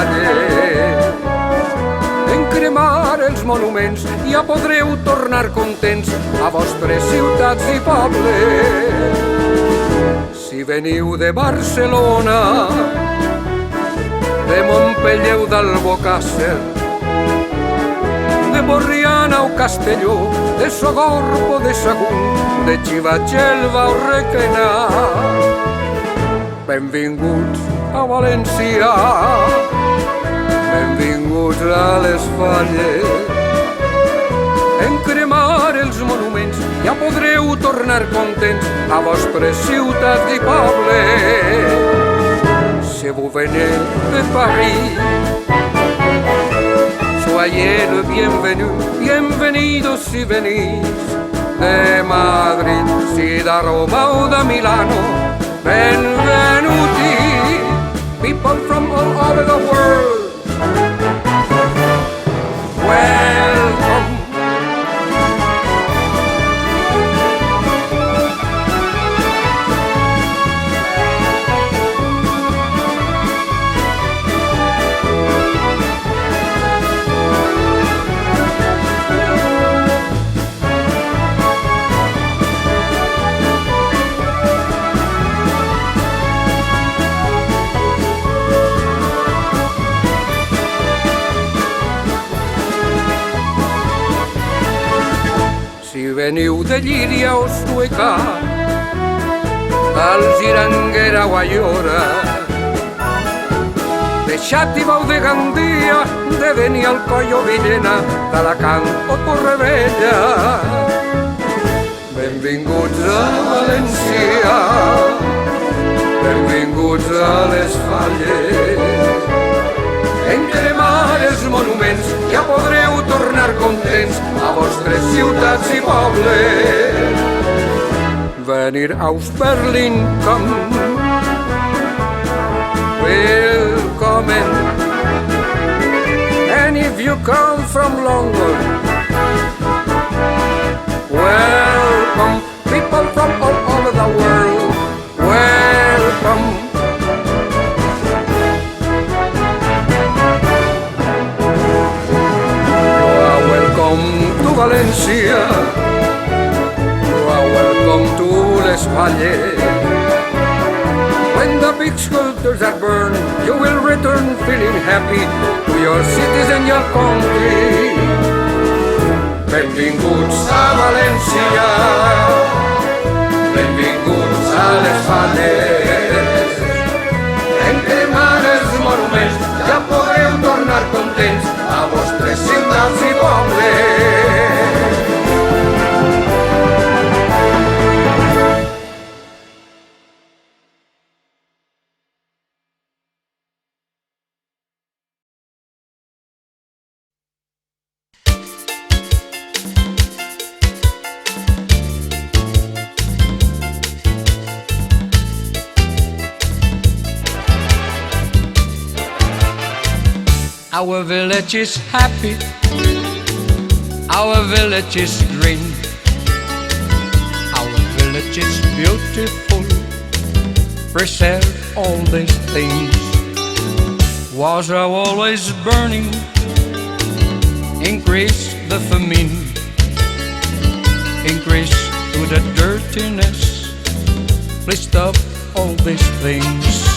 falle. En cremar els monuments ja podreu tornar contents a vostres ciutats i pobles. Si veniu de Barcelona, de Montpeller o d'Albocàsser, de Borriana o Castelló, de Sogorb o de Sagunt, de Xiva-Xelva o Requena, benvinguts a València, benvinguts a les Falles. En cremar els monuments ja podreu tornar contents a vostres ciutats i pobles. Si vous venez de Paris, soyez le bienvenu, bienvenidos si venís de Madrid, si de Roma o de Milano, benvenuti, people from all over the world. Welcome. Si veniu de Llíria o Sueca, d'Algiranguera o Aiora, de Xàtiva o de Gandia, de Benialcoll o Villena, d'Alacant o Torrevella, benvinguts a València, benvinguts a les Falles. En cremar els monuments ja podreu tornar contents a vostres ciutats i pobles. Venir aus Berlin, willkommen. And if you come from London, welcome. People from all over the world, welcome. Welcome to València, you are welcome to les Falles. When the big sculptures are burned, you will return feeling happy to your cities and your country. Benvinguts a València, benvinguts a les Falles. En cremar els monuments ja podreu tornar contents a vostres ciutats i pobles. Our village is happy, our village is green, our village is beautiful, preserve all these things. Water always burning, increase the famine, increase to the dirtiness, please stop all these things.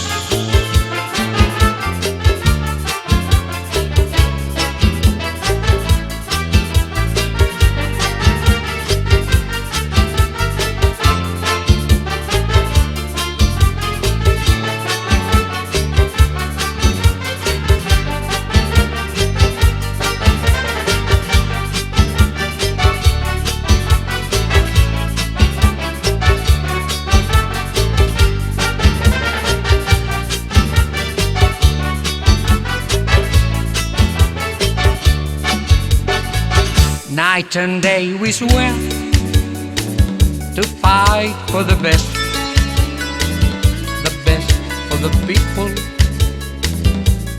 Night and day we swear to fight for the best for the people,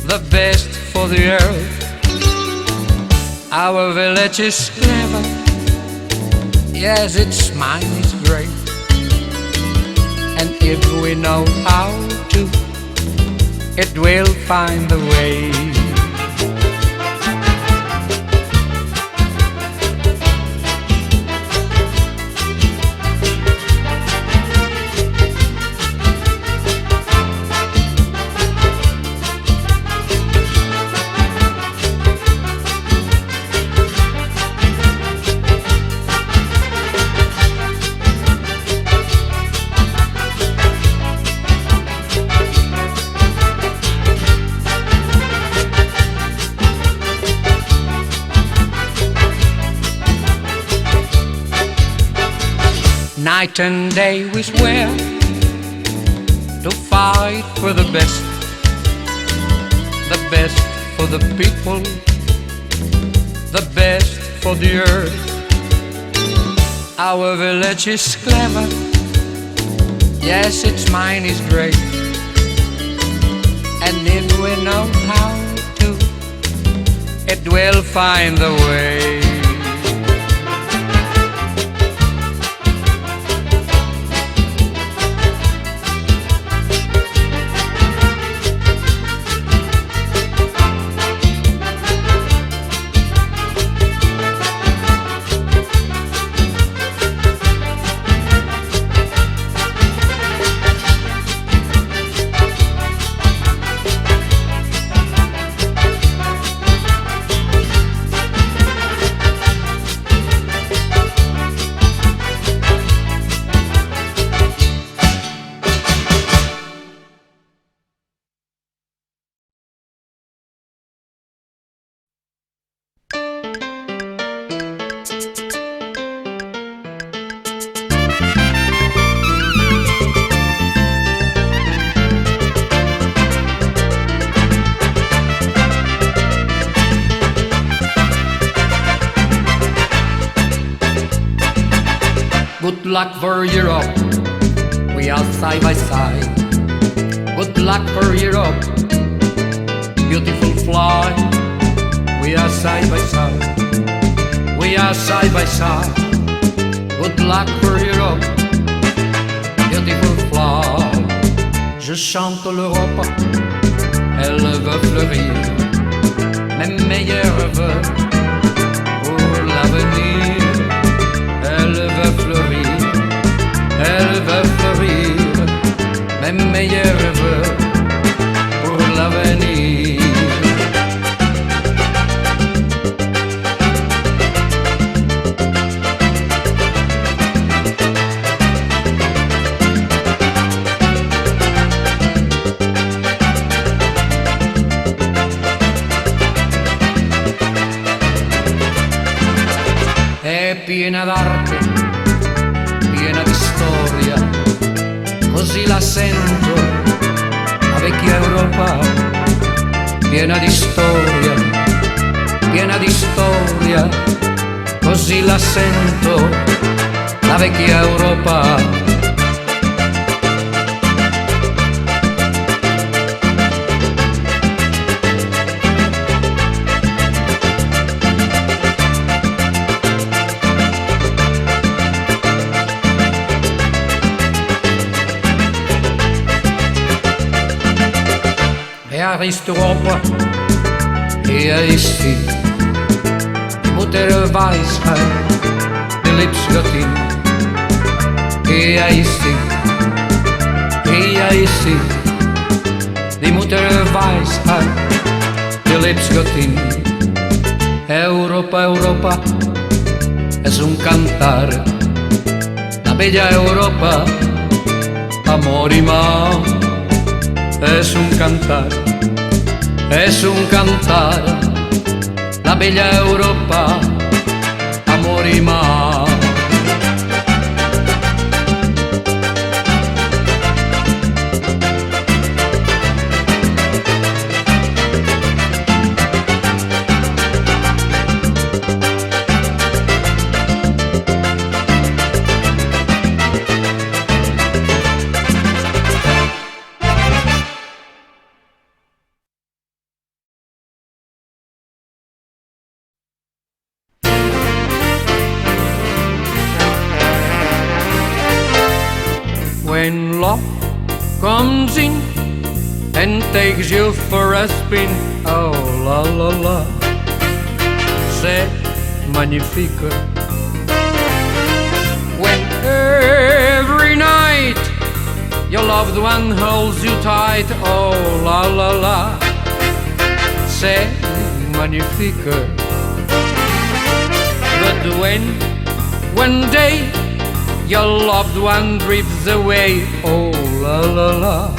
the best for the earth. Our village is clever, yes, its mind is great, and if we know how to it will find the way. Night and day we swear to fight for the best for the people, the best for the earth. Our village is clever, yes, its mind is great, and if we know how to, it will find the way. Good luck for Europe, we are side by side. Good luck for Europe, beautiful fly. We are side by side, we are side by side. Good luck for Europe, beautiful fly. Je chante l'Europe, elle veut fleurir, mes meilleurs vœux pour l'avenir. Elle veut fleurir, elle veut fleurir, mes meilleurs vœux pour l'avenir. È piena d'arte, piena di storia, così la sento, la vecchia Europa, piena di storia, così la sento, la vecchia Europa. Er ist Europa, er ist sie, die Mutter der Weisheit, die Liebesgöttin. Er ist sie, die Mutter der Weisheit, die Liebesgöttin. Europa, Europa, es un cantar, la bella Europa, amor y mar, es un cantar. Es un cantar, la bella Europa, amor y mar. When love comes in and takes you for a spin. Oh la la la, c'est magnifique. When every night your loved one holds you tight. Oh la la la, c'est magnifique. But when one day your loved one drifts away, oh la la la,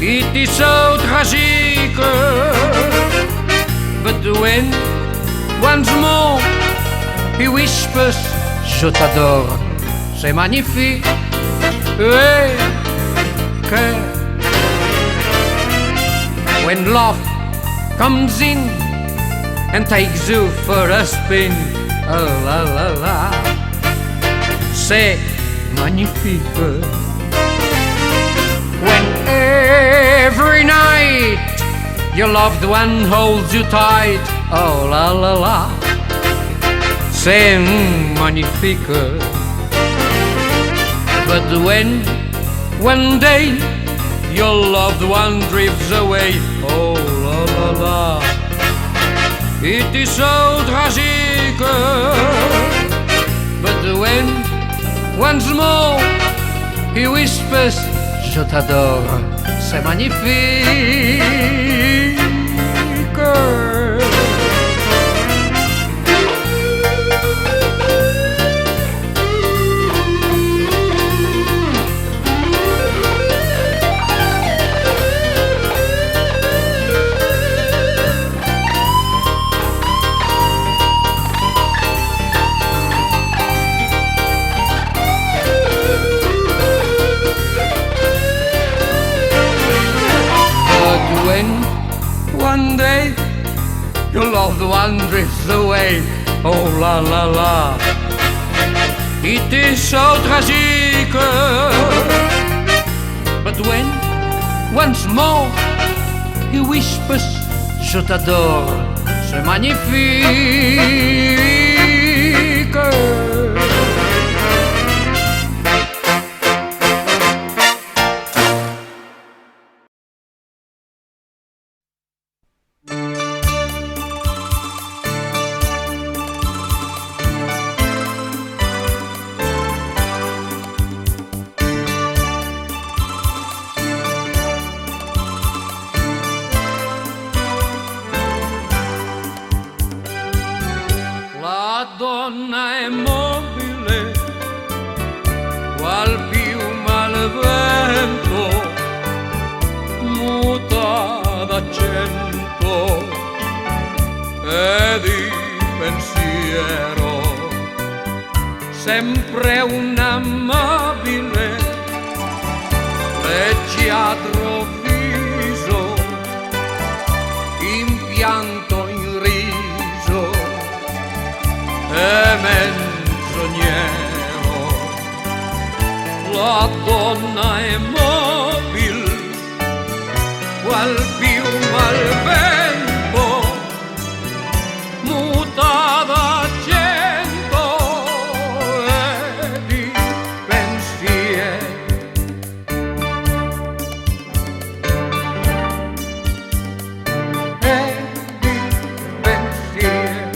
it is so tragique. But when once more he whispers, je t'adore, c'est magnifique. Hey, okay. When love comes in and takes you for a spin, oh la la la, c'est magnifique. When every night your loved one holds you tight, oh la la la, c'est magnifique. But when one day your loved one drifts away, oh la la la, it is so tragique. But when once more he whispers, je t'adore, c'est magnifique. One day your loved one drifts away, oh la la la, it is so tragique. But when once more he whispers, je t'adore, c'est magnifique. La donna è mobile, qual piuma al vento, muta d'accento e di pensiero, sempre un'amabile, leggiadro viso, impianto in riso e menzognero. La donna è mobile, qual piuma al vento, muta d'accento e di pensiero. E di pensiero.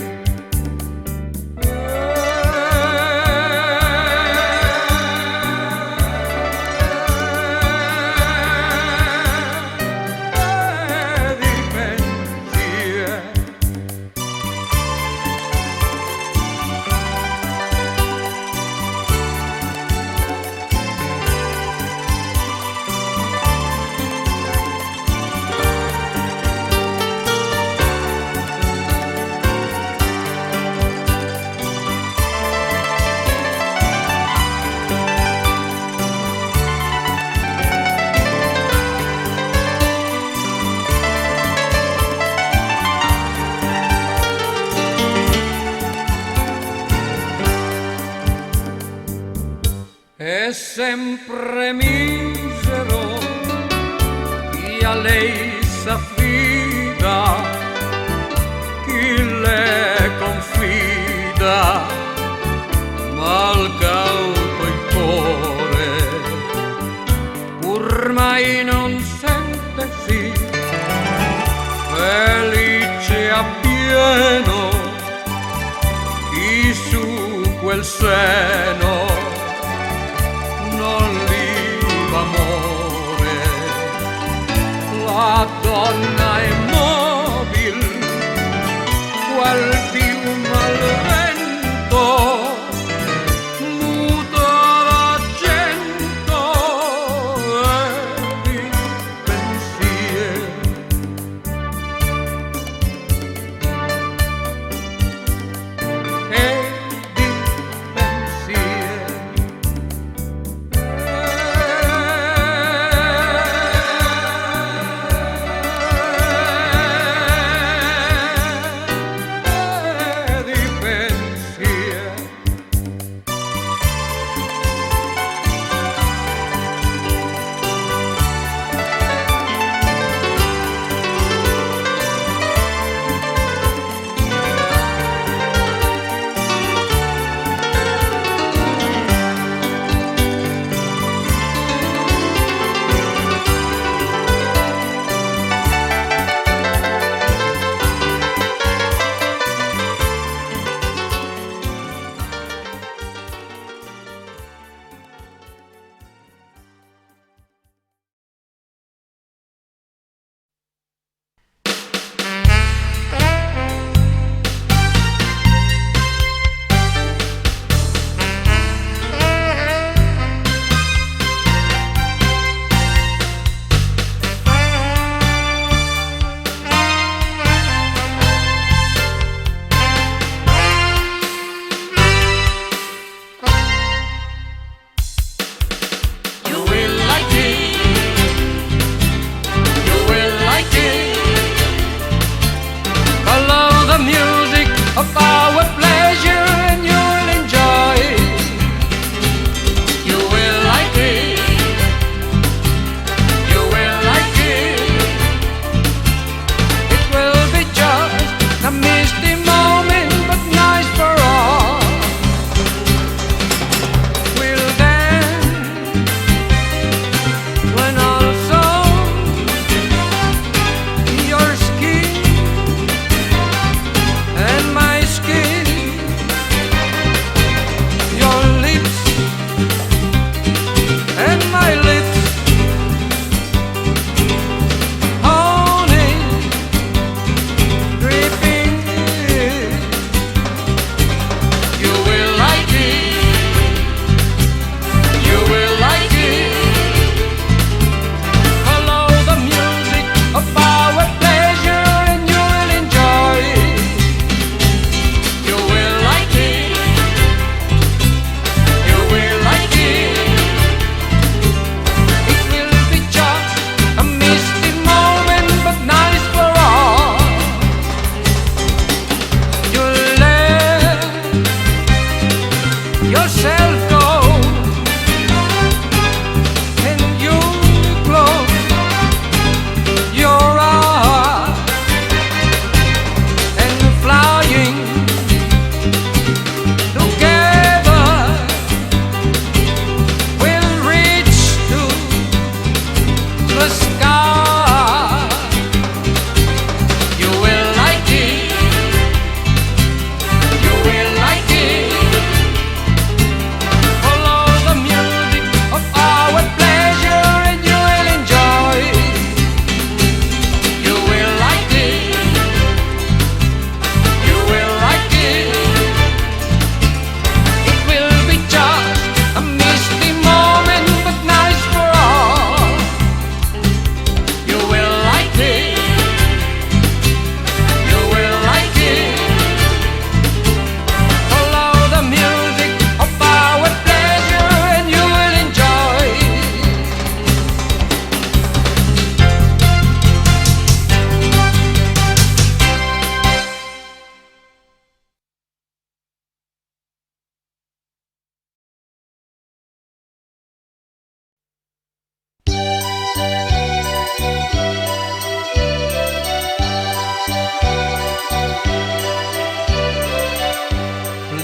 È sempre misero chi a lei s'affida, chi le confida, mal cauto il cuore, pur mai non sente pieno e su quel seno non liva amore. La donna immobile, qual piuma al vento, muta d'argento e di pensiero.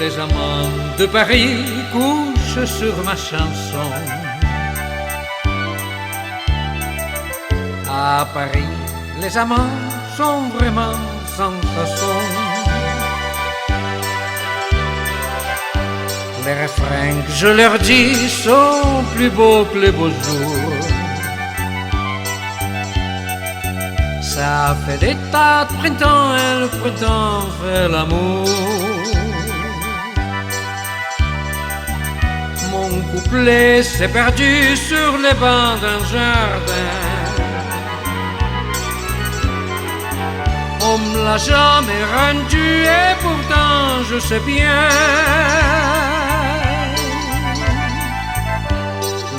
Les amants de Paris couchent sur ma chanson. À Paris, les amants sont vraiment sans façon. Les refrains que je leur dis sont plus beaux que les beaux jours. Ça fait des tas de printemps et le printemps fait l'amour. Mon couplet s'est perdu sur les bancs d'un jardin. On me l'a jamais rendu et pourtant je sais bien.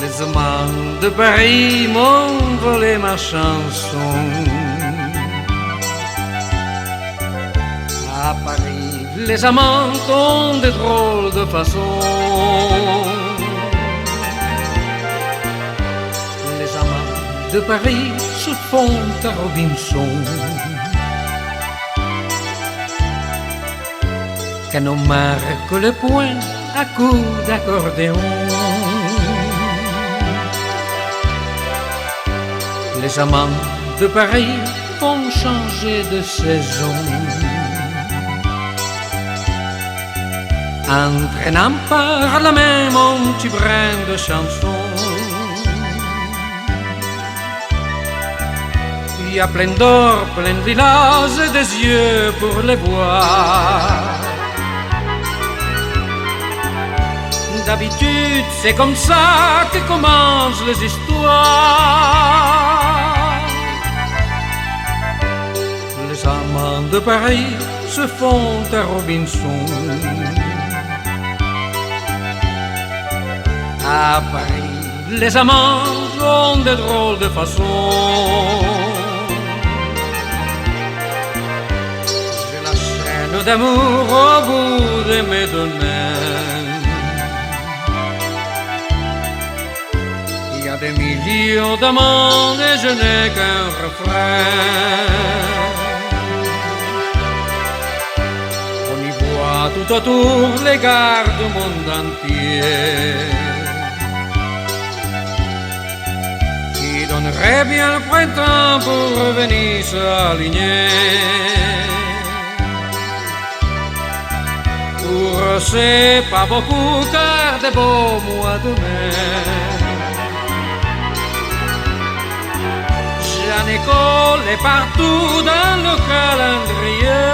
Les amants de Paris m'ont volé ma chanson. À Paris, les amants ont des drôles de façons. Les amants de Paris se font à Robinson. Qu'un homme marque le point à coups d'accordéon. Les amants de Paris vont changer de saison. Entraînant par la main mon petit brin de chanson. Il y a plein d'or, plein de lilas et des yeux pour les voir. D'habitude, c'est comme ça que commencent les histoires. Les amants de Paris se font à Robinson. À Paris, les amants ont des drôles de façons. J'ai la chaîne d'amour au bout de mes deux mains. Il y a des millions d'amants et je n'ai qu'un refrain. On y voit tout autour les gares du monde entier. Donnerait bien le printemps pour revenir s'aligner. Pour c'est pas beaucoup car des beaux mois de mai. J'en ai collé partout dans le calendrier.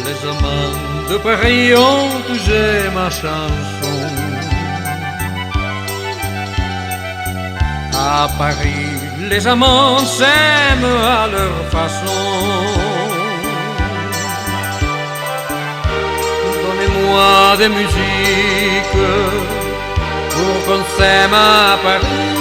Les amants de Paris ont touché ma chanson. À Paris, les amants s'aiment à leur façon. Donnez-moi des musiques pour qu'on s'aime à Paris.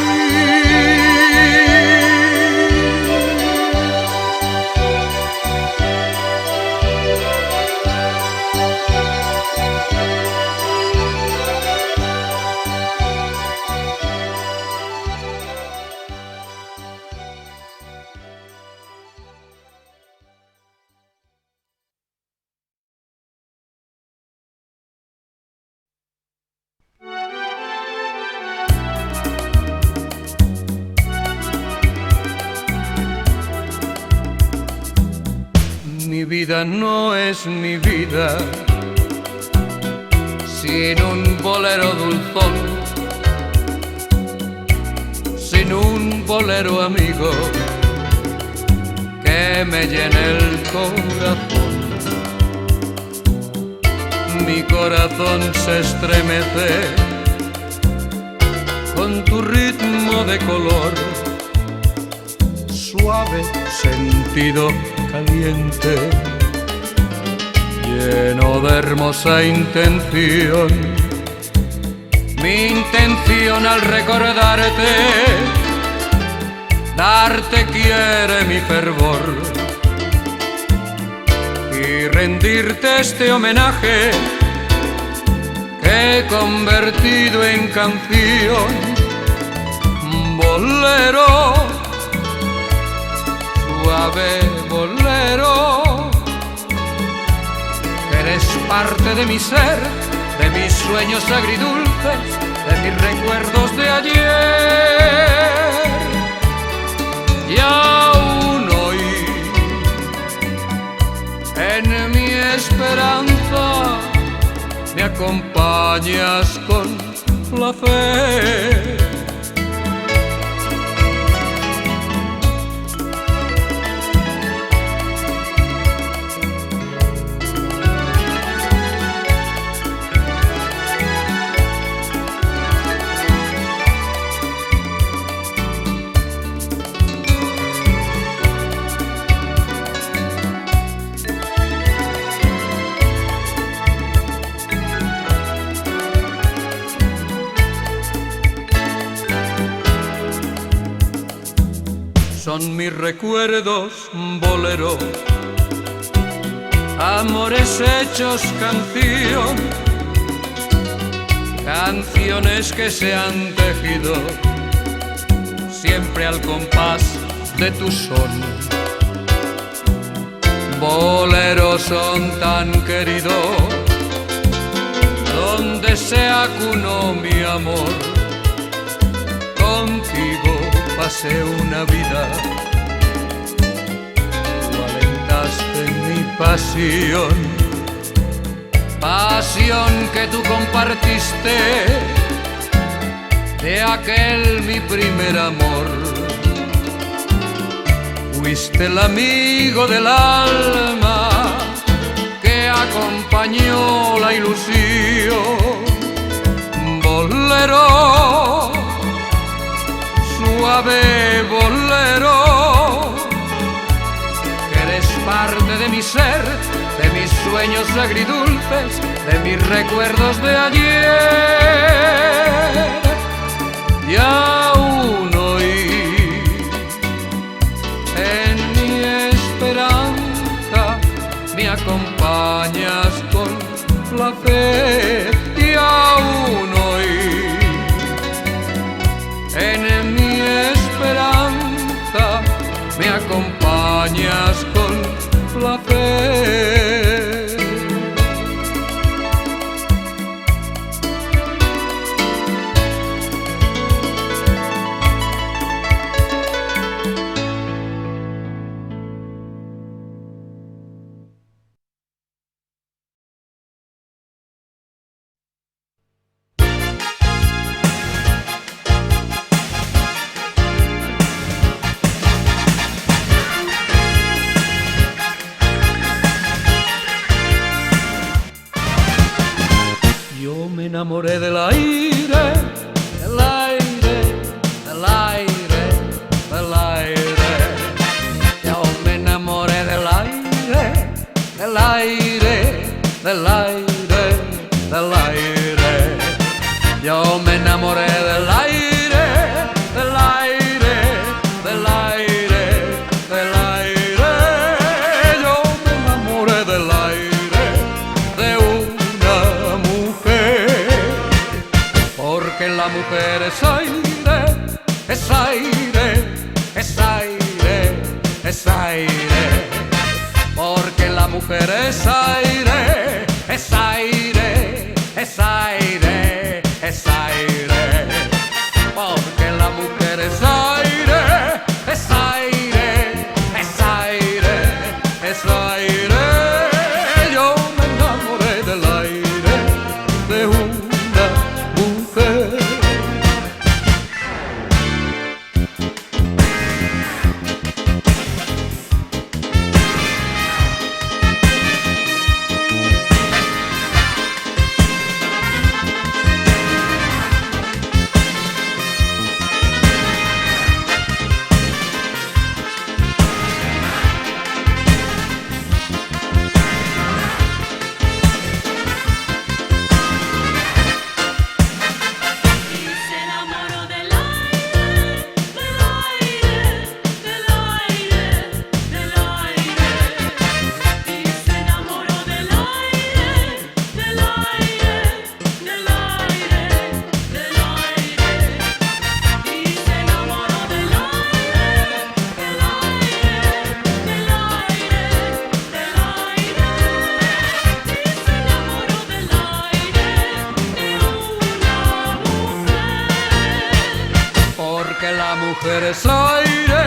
Mi vida no es mi vida sin un bolero dulzón, sin un bolero amigo que me llene el corazón. Mi corazón se estremece con tu ritmo de color, suave sentido caliente, lleno de hermosa intención. Mi intención al recordarte, darte quiere mi fervor y rendirte este homenaje que he convertido en canción. Bolero, suave bolero, que eres parte de mi ser, de mis sueños agridulces, de mis recuerdos de ayer. y aún hoy en mi esperanza me acompañas con la fe. Son mis recuerdos boleros, amores hechos canción, canciones que se han tejido siempre al compás de tu son. Boleros son tan queridos, donde se acunó mi amor, contigo pasé una vida, tú alentaste mi pasión, pasión que tú compartiste de aquel mi primer amor. Fuiste el amigo del alma que acompañó la ilusión. Bolero, suave bolero, que eres parte de mi ser, de mis sueños agridulces, de mis recuerdos de ayer. Y aún hoy en mi esperanza me acompañas con la fe. Y aún hoy en mi esperanza me acompañas con la fe. Yo me enamoré del aire, del aire, del aire, del aire. Yo me enamoré del aire, del aire, del aire, del aire. Yo me enamoré del aire, del aire, del aire, del aire. Yo me enamoré del aire, de una mujer, porque la mujer es aire, es aire, es aire, es aire. Porque la mujer es aire, es aire, es aire, es aire. Porque la mujer es aire, es aire, es aire, es aire. Yo me enamoré del aire, de una mujer. Porque la mujer es aire,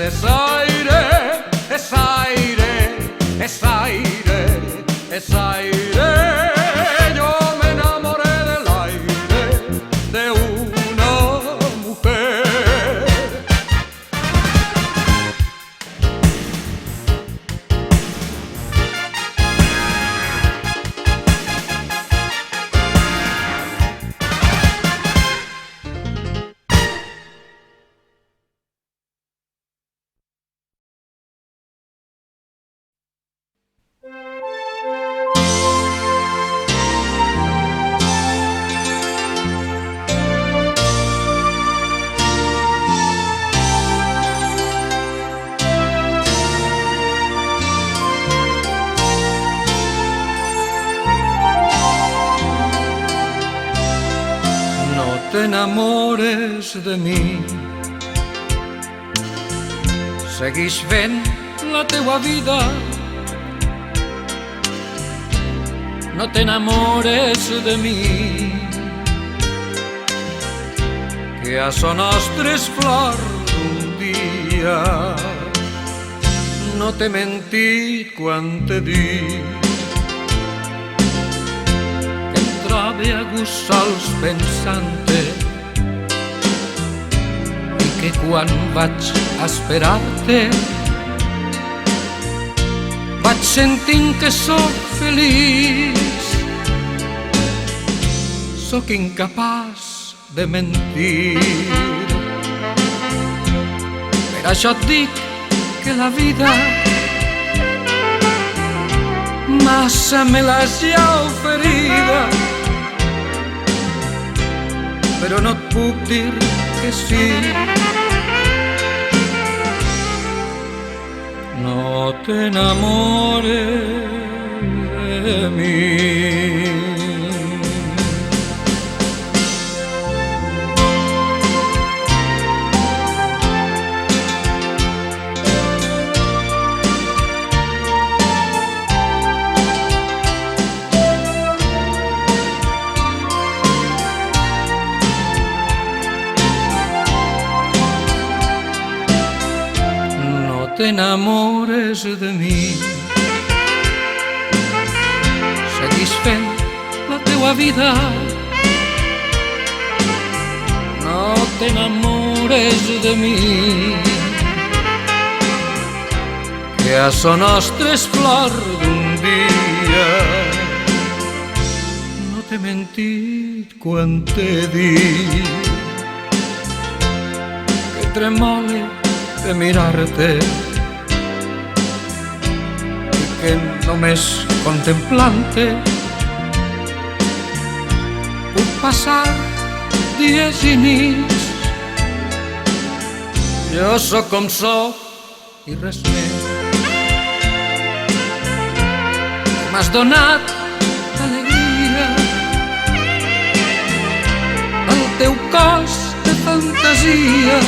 es aire, es aire, es aire, es aire. Yo me enamoré del aire de una mujer. No te enamores de mí. Seguix fent la teua vida. No t'enamores de mi, que a son nostres flor d'un dia. No t'he mentit quan t'he dit que em trobe a gust sols pensant-te i que quan vaig a esperar-te vaig sentint que sóc feliç. Sóc incapaç de mentir. Per això et dic que la vida massa me l'has ja oferida, però no et puc dir que sí. No t'enamores de mi. No t'enamores de mi. Seguís fent la teua vida. No t'enamores de mi, que a son nostres flor d'un dia. No t'he mentit quan t'he dit que tremole de mirar-te i que només contemplant-te puc passar dies i nits. Jo sóc com sóc i res més. M'has donat alegria, el teu cos de fantasia,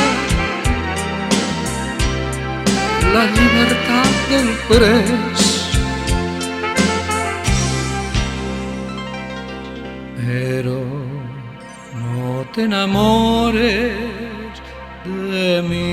la llibertat del pres. Però no t'enamores de mi.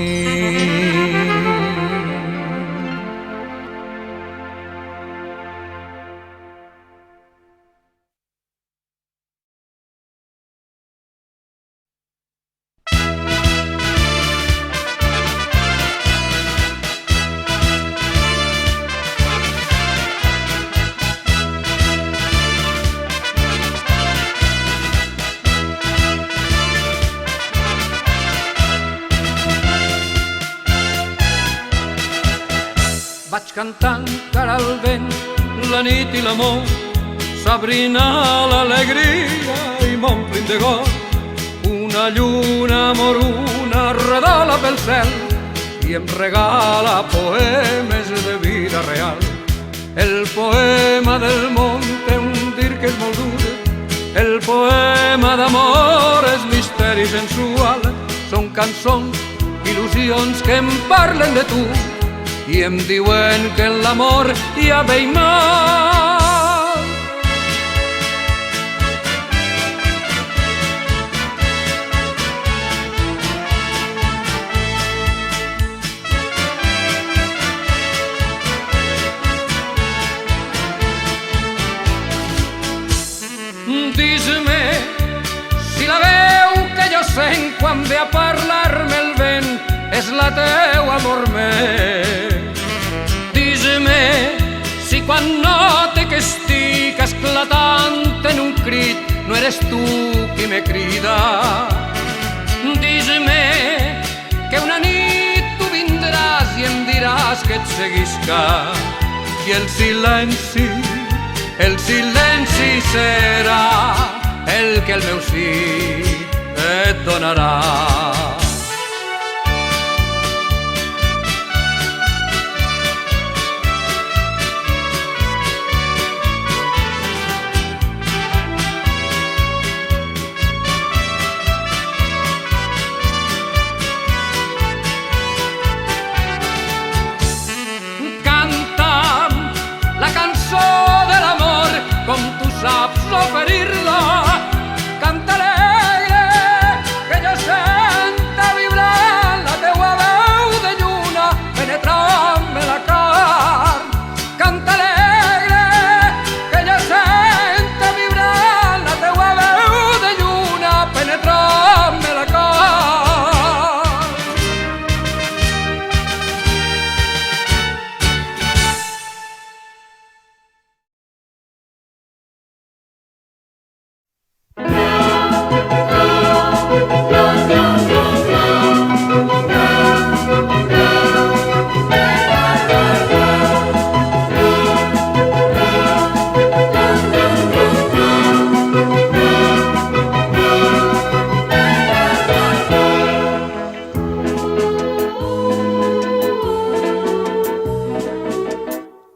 Vaig cantant cara al vent, la nit i l'amor, s'abrina l'alegria i m'omplin de goig. Una lluna moruna redola pel cel i em regala poemes de vida real. El poema del món té un dir que és molt dur, el poema d'amor és misteri sensual. Són cançons, il·lusions que em parlen de tu i em diuen que en l'amor hi ha bé i mal. amor meu. Dis-me si quan note que estic esclatant en un crit no eres tu qui me crida. Dis-me que una nit tu vindràs i em diràs que et seguisca i el silenci serà el que el meu sí et donarà. Com tu saps oferir-la, canta alegre, que jo senta vibrant la teua veu de lluna penetrant-me la carn. Canta alegre, que jo senta vibrant la teua veu de lluna penetrant-me la carn.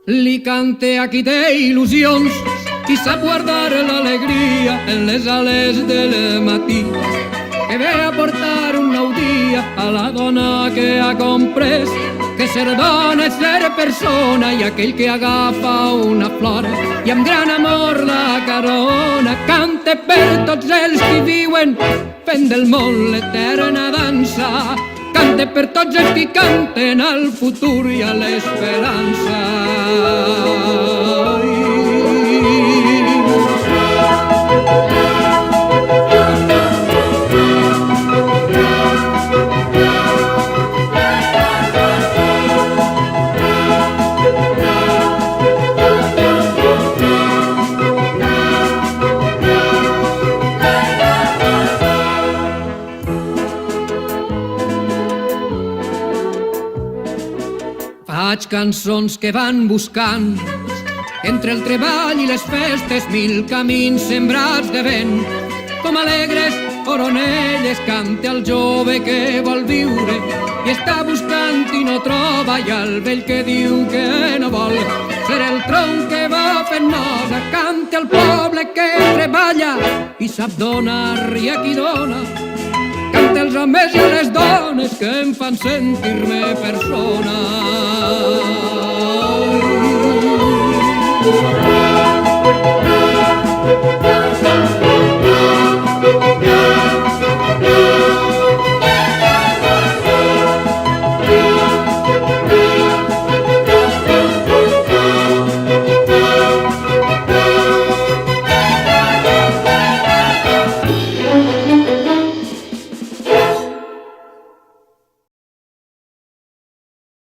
Li cante a qui té il·lusions, qui sap guardar l'alegria en les ales del matí, que ve a portar un nou dia a la dona que ha comprès que ser dona és ser persona, i aquell que agafa una flor i amb gran amor la carona. Cante per tots els que viuen fent del món l'eterna dansa, cante per tots els que canten al futur i a l'esperança. Faig cançons que van buscant entre el treball i les festes mil camins sembrats de vent. Com alegres oronelles canta el jove que vol viure i està buscant i no troba, i el vell que diu que no vol ser el tronc que va fent nosa. Canta el poble que treballa i sap donar i a qui dona. Canta els homes i a les dones que em fan sentir-me persona.